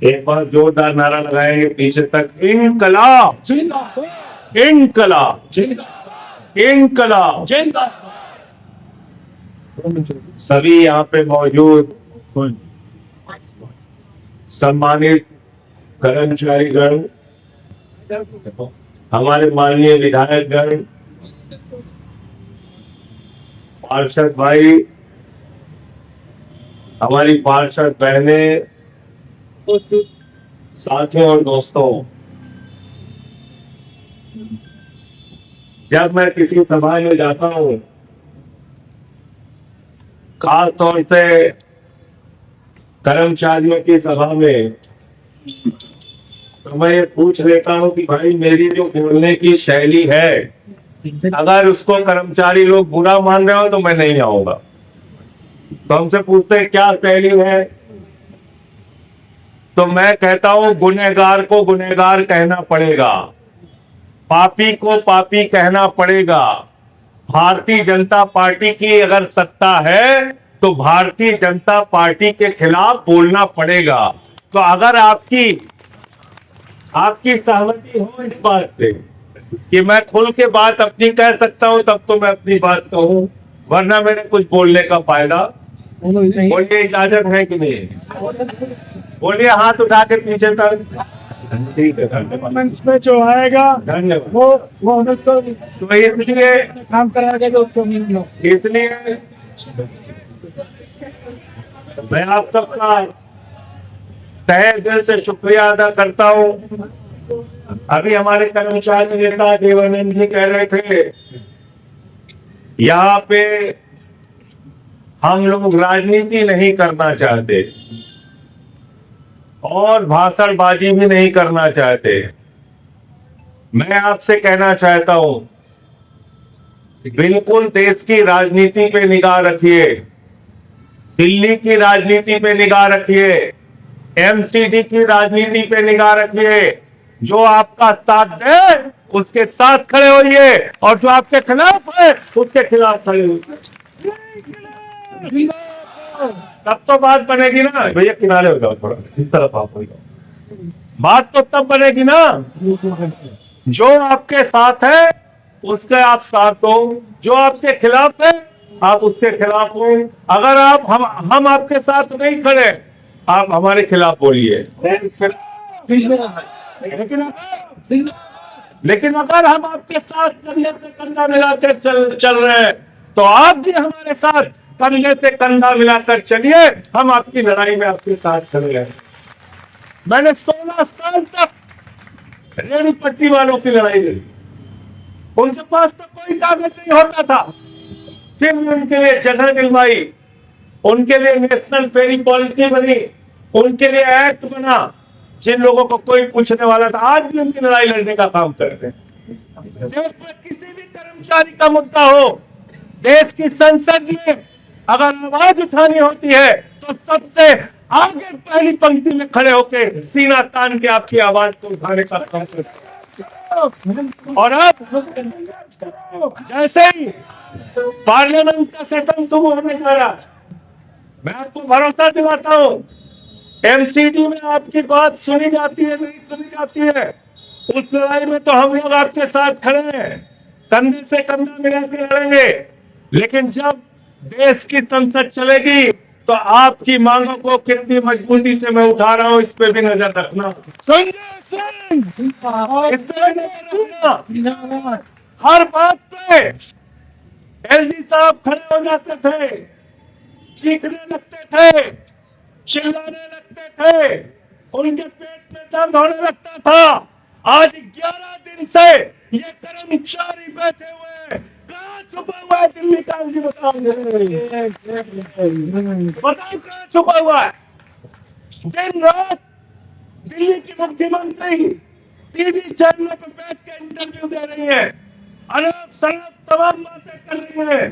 एक बार जोरदार नारा लगाएंगे पीछे तक, इनकलाब जिंदाबाद इनकलाब जिंदाबाद इनकलाब। जिंदाबाद। सभी यहाँ पे मौजूद सम्मानित कर्मचारीगण, हमारे माननीय विधायकगण, पार्षद भाई, हमारी पार्षद बहनें, साथियों और दोस्तों, जब मैं किसी सभा में जाता हूं, खास तौर से कर्मचारियों की सभा में, तो मैं ये पूछ लेता हूं कि भाई मेरी जो बोलने की शैली है, अगर उसको कर्मचारी लोग बुरा मान रहे हो तो मैं नहीं आऊंगा। तो हमसे पूछते हैं क्या शैली है, तो मैं कहता हूं गुनहगार को गुनहगार कहना पड़ेगा, पापी को पापी कहना पड़ेगा। भारतीय जनता पार्टी की अगर सत्ता है तो भारतीय जनता पार्टी के खिलाफ बोलना पड़ेगा। तो अगर आपकी सहमति हो इस बात पे कि मैं खुल के बात अपनी कह सकता हूं, तब तो मैं अपनी बात कहूं, वरना मेरे कुछ बोलने का फायदा। बोलिए, इजाजत है कि नहीं? बोलिए, हाथ उठा के पीछे तक। ठीक है, धन्यवाद। मंच में जो आएगा धन्यवाद। वो तो इसलिए काम कराएगा जो उसको इसलिए मैं आप सबका तहे दिल से शुक्रिया अदा करता हूं। अभी हमारे कर्मचारी नेता देवानंद जी कह रहे थे, यहाँ पे हम लोग राजनीति नहीं करना चाहते और भाषणबाजी भी नहीं करना चाहते। मैं आपसे कहना चाहता हूं, बिल्कुल देश की राजनीति पे निगाह रखिए, दिल्ली की राजनीति पे निगाह रखिए, एमसीडी की राजनीति पे निगाह रखिए। जो आपका साथ दे उसके साथ खड़े होइए और जो आपके खिलाफ है उसके खिलाफ खड़े होइए। तब तो बात बनेगी ना। भैया किनारे हो जाओ, थोड़ा इस तरफ आप हो जाओ। बात तो तब बनेगी ना, जो आपके साथ है उसके आप साथ दो, जो आपके खिलाफ है आप उसके खिलाफ हो। अगर आप हम आपके साथ नहीं खड़े, आप हमारे खिलाफ बोलिए। लेकिन अगर हम आपके साथ कंधे से कंधा मिलाकर चल रहे हैं, तो आप भी हमारे साथ कंधे से कंधा मिलाकर चलिए। हम आपकी लड़ाई में आपके साथ खड़े हैं। मैंने 16 साल तक रेहड़ी पट्टी वालों की लड़ाई लड़ी। उनके पास तो कोई कागज नहीं होता था, फिर उनके लिए जगह दिलवाई, उनके लिए नेशनल फेरी पॉलिसी बनी, उनके लिए एक्ट बना, जिन लोगों को कोई पूछने वाला था आज भी उनकी लड़ाई लड़ने का काम करते हैं। देश में किसी भी कर्मचारी का मुद्दा हो, देश की संसद में अगर आवाज उठानी होती है तो सबसे आगे पहली पंक्ति में खड़े होकर सीना तान के आपकी आवाज को उठाने का काम करते हैं। और अब जैसे ही पार्लियामेंट का सेशन शुरू होने जा रहा, मैं आपको भरोसा दिलाता हूं, एमसीडी में आपकी बात सुनी जाती है नहीं सुनी जाती है, उस लड़ाई में तो हम लोग आपके साथ खड़े हैं, कंधे से कंधा मिला के लड़ेंगे। लेकिन जब देश की संसद चलेगी तो आपकी मांगों को कितनी मजबूती से मैं उठा रहा हूं, इस पे भी नजर रखना। संजय सिंह, इस पे नजर रखना। हर बात पे एलजी साहब खड़े हो जाते थे, चीखने लगते थे, चिल्लाने लगते थे, उनके पेट में दर्द होने लगता था। आज 11 दिन से ये कर्मचारी बैठे हुए, कहाँ छुपा हुआ है दिल्ली का? बताओ कहाँ छुपा हुआ है? दिन रात दिल्ली की मुख्यमंत्री टीवी चैनलों पर बैठ के इंटरव्यू दे रही है, अनाप शनाप तमाम बातें कर रही है।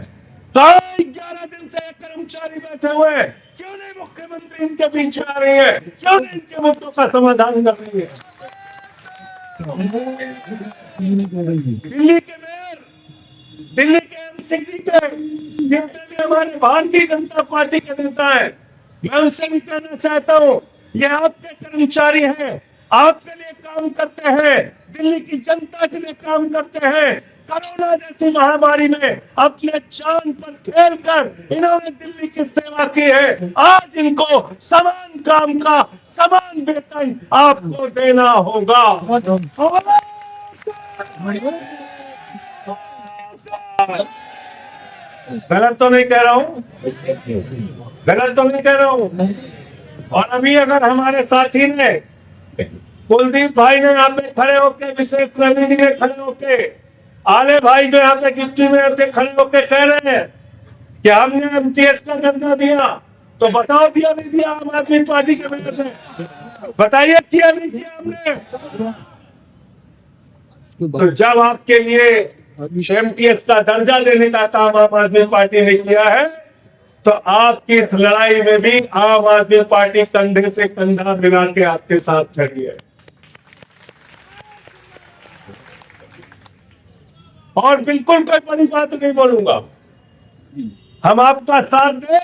11 दिन से कर्मचारी बैठे हुए, क्यों नहीं मुख्यमंत्री इनके बीच आ रही है? क्यों नहीं इनके मुद्दों का समाधान कर रही है? दिल्ली के मेयर, दिल्ली के एमसीडी के जितने भी हमारे भारतीय जनता पार्टी के नेता हैं, मैं उनसे भी कहना चाहता हूं, ये आपके कर्मचारी हैं, आपके लिए काम करते हैं, दिल्ली की जनता के लिए काम करते हैं। कोरोना जैसी महामारी में अपने जान पर खेल कर इन्होंने दिल्ली की सेवा की है। आज इनको समान काम का समान वेतन आपको देना होगा। गलत तो नहीं कह रहा हूँ, गलत तो नहीं कह रहा हूँ। और अभी अगर हमारे साथी ने कुलदीप भाई ने यहाँ पे खड़े होके, विशेष नवीनी ने खड़े होके, आले भाई जो यहाँ पे डिप्टी मेयर थे खड़े होके कह रहे हैं कि हमने एमटीएस का दर्जा दिया, तो बताओ दिया नहीं दिया आम आदमी पार्टी के मेयर ने? बताइए किया नहीं किया हमने? तो जब आपके लिए एमटीएस का दर्जा देने का काम आम आदमी पार्टी ने किया है, तो आपकी इस लड़ाई में भी आम आदमी पार्टी कंधे से कंधा मिला के आपके साथ खड़ी है। और बिल्कुल कोई बड़ी बात नहीं बोलूंगा, हम आपका साथ दें,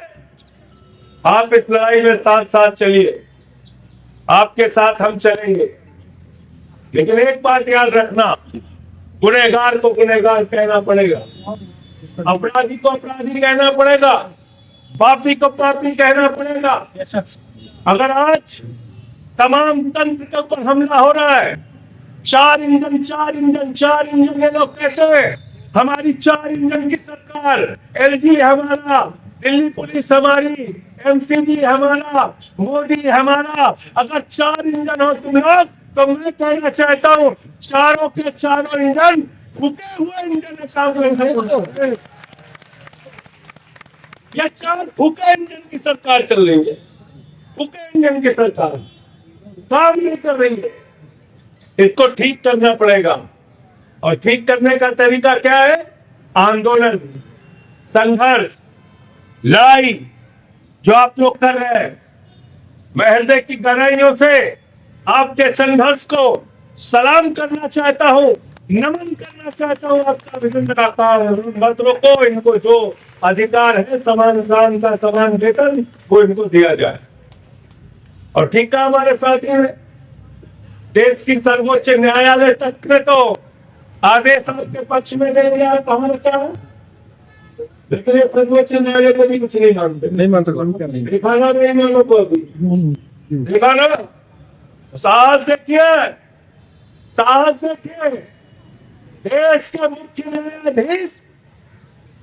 आप इस लड़ाई में साथ साथ चलिए, आपके साथ हम चलेंगे। लेकिन एक बात याद रखना, गुनहगार को गुनहगार कहना पड़ेगा, अपराधी को अपराधी कहना पड़ेगा, पापी को पापी कहना पड़ेगा। अगर आज तमाम तंत्र के ऊपर हमला हो रहा है, चार इंजन ये लोग कहते हैं, हमारी 4 इंजन की सरकार, एलजी हमारा, दिल्ली पुलिस हमारी, एमसीडी हमारा, मोदी हमारा। अगर 4 इंजन हो तुम लोग, तो मैं कहना चाहता हूँ चारों के चारों इंजन फूके हुए इंजन में काम करेंगे। या 4 फूके इंजन की सरकार चल रही है, फूके इंजन की सरकार काम नहीं कर रही है। इसको ठीक करना पड़ेगा, और ठीक करने का तरीका क्या है? आंदोलन, संघर्ष, लड़ाई जो आप लोग कर रहे हैं। मैं हृदय की गहराइयों से आपके संघर्ष को सलाम करना चाहता हूं, नमन करना चाहता हूं। आपका विभिन्न मत रोको, इनको जो अधिकार है समान काम का समान वेतन वो इनको दिया जाए। और ठीक है, हमारे साथी हैं, देश की सर्वोच्च न्यायालय तक ने तो आदेश आपके पक्ष में दे दिया, तो हमारा क्या है? लेकिन ये सर्वोच्च न्यायालय को भी कुछ नहीं मानते, दिखाना नहीं इन लोगों को, अभी दिखाना। साहस देखिए, साहस देखिए। देश के मुख्य न्यायाधीश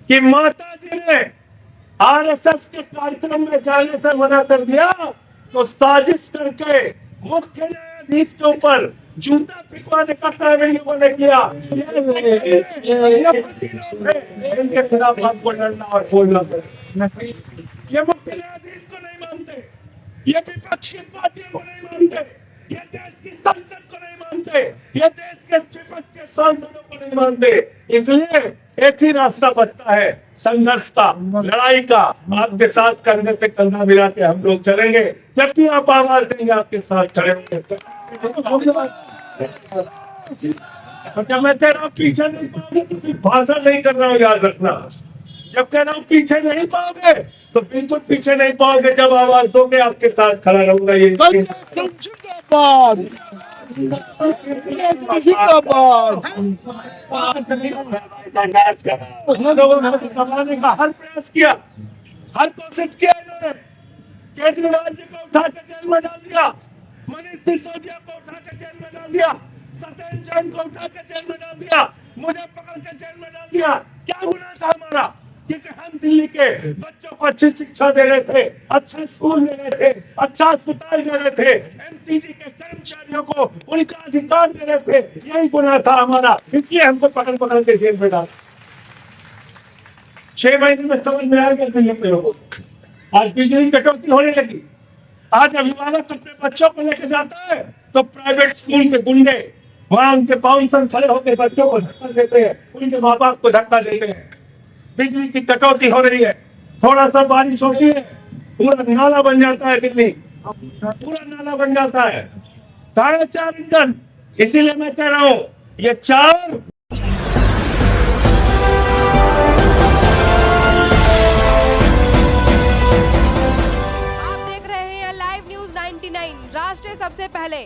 की माता जी ने आरएसएस के कार्यक्रम में जाने से मना कर दिया, तो साजिश करके मुख्य न्यायाधीश के ऊपर जूता पिटवाने का काम इन लोगों ने किया। इनके खिलाफ आपको लड़ना और बोलना पड़ेगा। ये मुख्य न्यायाधीश को नहीं मानते, ये विपक्ष की पार्टियों को नहीं मानते, ये देश की संसद को नहीं मानते, ये देश के विपक्ष के सांसदों को नहीं मानते। इसलिए एक ही रास्ता बचता है, संघर्ष का, लड़ाई का। आपके साथ कंधे से कंधा मिला के हम लोग चलेंगे। जब भी आप आवाज देंगे, आपके साथ खड़े होंगे। जब मैं कह रहा हूँ पीछे नहीं पाओगे, किसी भाषण नहीं कर रहा हूँ, याद रखना। जब कह रहा हूँ पीछे नहीं पाओगे, तो बिल्कुल पीछे नहीं पाओगे। जब आवाज दोगे, आपके साथ खड़ा रहूंगा। ये दबाने का हर प्रयास किया, हर कोशिश किया इन्होंने। केजरीवाल जी को उठा के जेल में डाल दिया, मनीष सिसोदिया को उठा के जेल में डाल दिया, सत्येंद्र जैन को उठा के जेल में डाल दिया, मुझे पकड़ के जेल में डाल दिया। क्या गुनाह था हमारा? क्योंकि हम दिल्ली के बच्चों को अच्छी शिक्षा दे रहे थे, अच्छा स्कूल दे रहे थे, अच्छा अस्पताल दे रहे थे, एमसीडी के कर्मचारियों को उनका अधिकार दे रहे थे। यही गुनाह था हमारा, इसलिए हमको पकड़ पकड़ के जेल में डाला। 6 महीने में समझ में आ गया दिल्ली के लोगों को। आज बिजली कटौती होने लगी। आज अभिभावक अपने बच्चों को लेकर जाता है, तो प्राइवेट स्कूल के गुंडे वहां उनके बाउंसर खड़े होकर बच्चों को धक्का देते हैं, उनके माँ बाप को धक्का देते हैं। बिजली की कटौती हो रही है, थोड़ा सा बारिश होती है, पूरा नाला बन जाता है, दिल्ली पूरा नाला बन जाता है। 4.5 इंजन। इसीलिए मैं कह रहा हूँ, ये 4 99 राष्ट्र सबसे पहले।